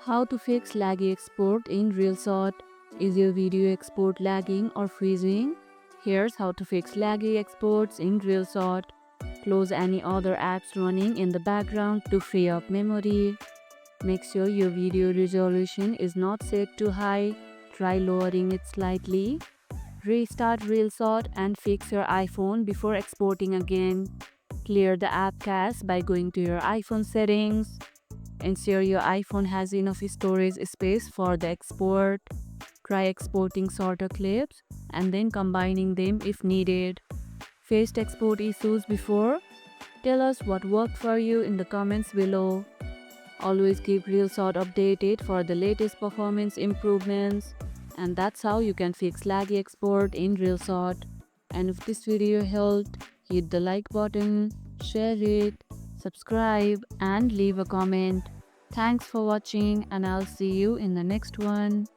How to fix laggy export in Reelshot. Is your video export lagging or freezing? Here's how to fix laggy exports in Reelshot. Close any other apps running in the background to free up memory. Make sure your video resolution is not set too high. Try lowering it slightly. Restart Reelshot and fix your iPhone before exporting again. Clear the app cache by going to your iPhone settings. Ensure your iPhone has enough storage space for the export. Try exporting shorter clips and then combining them if needed. Faced export issues before? Tell us what worked for you in the comments below. Always keep Reelshot updated for the latest performance improvements. And that's how you can fix laggy export in Reelshot. And if this video helped, hit the like button, share it, subscribe and leave a comment. Thanks for watching and I'll see you in the next one.